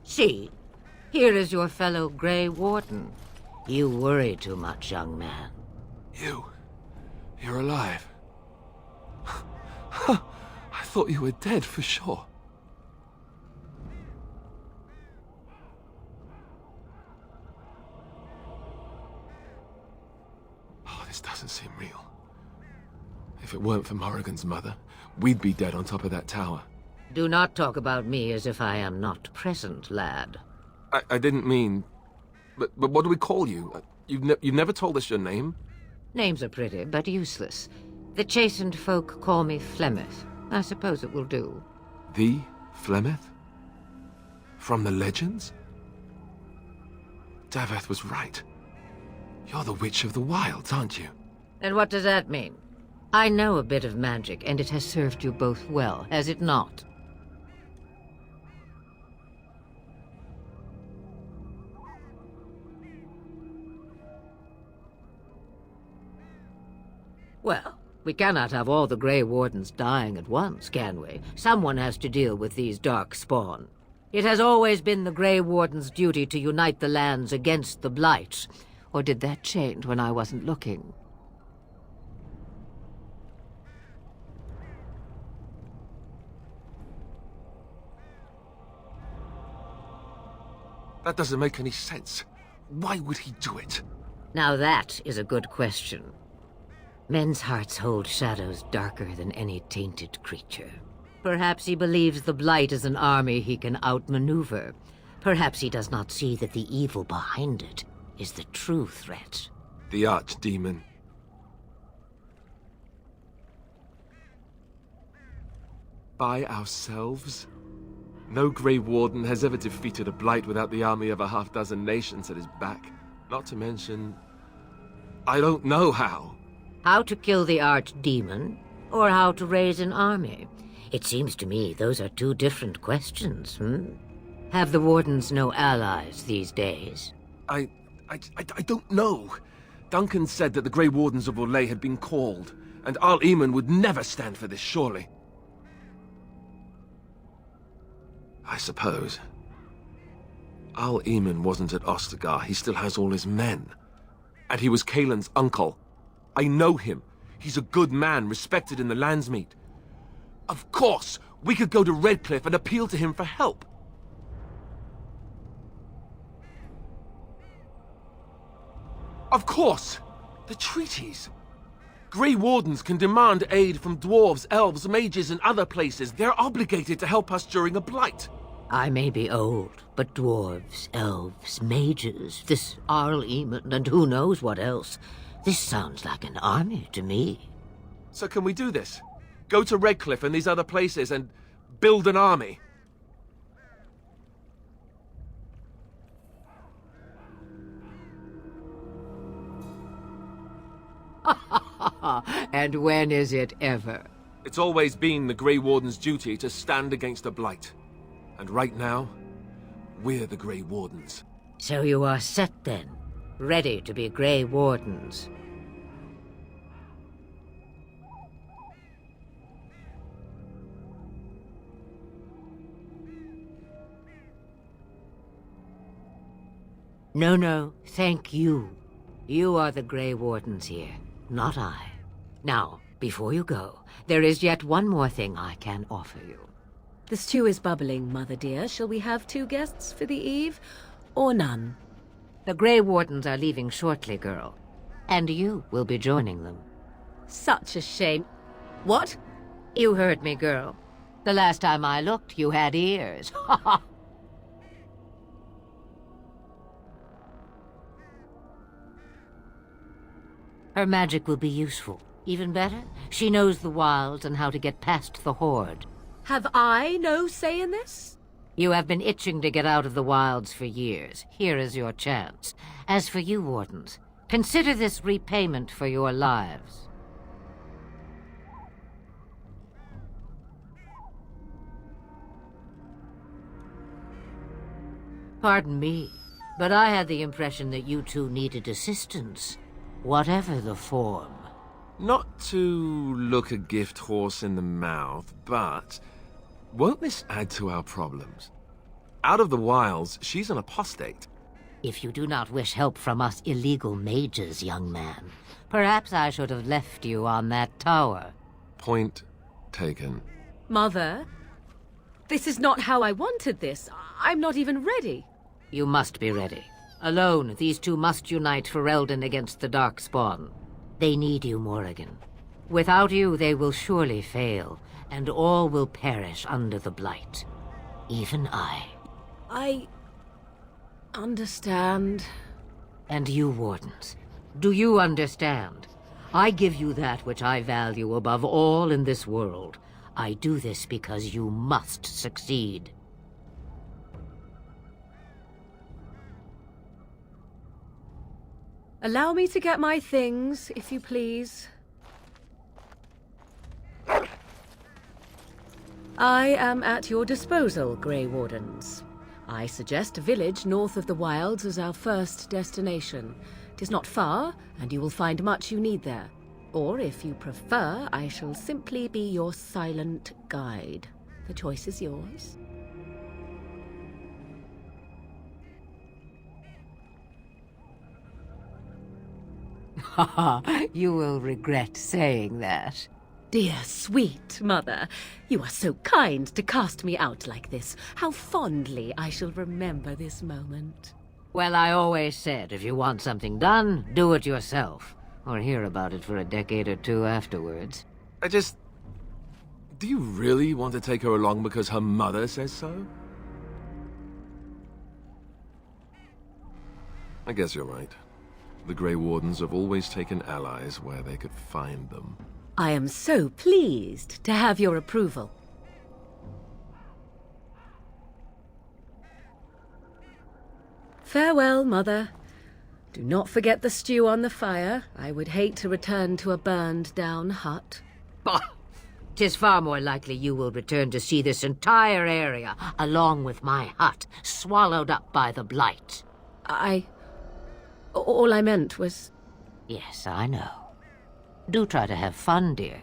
See, here is your fellow Grey Warden. You worry too much, young man. You're alive. I thought you were dead for sure. Oh, this doesn't seem real. If it weren't for Morrigan's mother, we'd be dead on top of that tower. Do not talk about me as if I am not present, lad. I didn't mean... But what do we call you? You've never told us your name? Names are pretty, but useless. The chastened folk call me Flemeth. I suppose it will do. The Flemeth? From the legends? Daveth was right. You're the Witch of the Wilds, aren't you? And what does that mean? I know a bit of magic, and it has served you both well, has it not? Well, we cannot have all the Grey Wardens dying at once, can we? Someone has to deal with these dark spawn. It has always been the Grey Warden's duty to unite the lands against the Blight. Or did that change when I wasn't looking? That doesn't make any sense. Why would he do it? Now that is a good question. Men's hearts hold shadows darker than any tainted creature. Perhaps he believes the Blight is an army he can outmaneuver. Perhaps he does not see that the evil behind it is the true threat. The archdemon. By ourselves? No Grey Warden has ever defeated a Blight without the army of a half-dozen nations at his back. Not to mention... I don't know how. How to kill the archdemon, or how to raise an army? It seems to me those are two different questions, Have the Wardens no allies these days? I don't know. Duncan said that the Grey Wardens of Orlais had been called, and Arl Eamon would never stand for this, surely. I suppose. Arl Eamon wasn't at Ostagar. He still has all his men. And he was Kaelin's uncle. I know him. He's a good man, respected in the Landsmeet. Of course, we could go to Redcliffe and appeal to him for help. Of course! The Treaties! Grey Wardens can demand aid from dwarves, elves, mages, and other places. They're obligated to help us during a blight. I may be old, but dwarves, elves, mages, this Arl Eamon, and who knows what else. This sounds like an army to me. So can we do this? Go to Redcliffe and these other places and build an army? And when is it ever? It's always been the Grey Warden's duty to stand against a blight. And right now, we're the Grey Wardens. So you are set then, ready to be Grey Wardens. No, thank you. You are the Grey Wardens here, not I. Now, before you go, there is yet one more thing I can offer you. The stew is bubbling, Mother dear. Shall we have 2 guests for the eve, or none? The Grey Wardens are leaving shortly, girl. And you will be joining them. Such a shame. What? You heard me, girl. The last time I looked, you had ears. Ha ha! Her magic will be useful. Even better, she knows the wilds and how to get past the Horde. Have I no say in this? You have been itching to get out of the wilds for years. Here is your chance. As for you, Wardens, consider this repayment for your lives. Pardon me, but I had the impression that you two needed assistance, whatever the form. Not to look a gift horse in the mouth, but won't this add to our problems? Out of the wilds, she's an apostate. If you do not wish help from us illegal mages, young man, perhaps I should have left you on that tower. Point taken. Mother, this is not how I wanted this. I'm not even ready. You must be ready. Alone, these two must unite for Eldon against the Darkspawn. They need you, Morrigan. Without you, they will surely fail, and all will perish under the Blight. Even I. I understand. And you, Wardens, do you understand? I give you that which I value above all in this world. I do this because you must succeed. Allow me to get my things, if you please. I am at your disposal, Grey Wardens. I suggest a village north of the wilds as our first destination. It is not far, and you will find much you need there. Or, if you prefer, I shall simply be your silent guide. The choice is yours. You will regret saying that. Dear, sweet mother, you are so kind to cast me out like this. How fondly I shall remember this moment. Well, I always said, if you want something done, do it yourself. Or hear about it for a decade or two afterwards. Do you really want to take her along because her mother says so? I guess you're right. The Grey Wardens have always taken allies where they could find them. I am so pleased to have your approval. Farewell, Mother. Do not forget the stew on the fire. I would hate to return to a burned-down hut. Bah! 'Tis far more likely you will return to see this entire area, along with my hut, swallowed up by the Blight. All I meant was... Yes, I know. Do try to have fun, dear.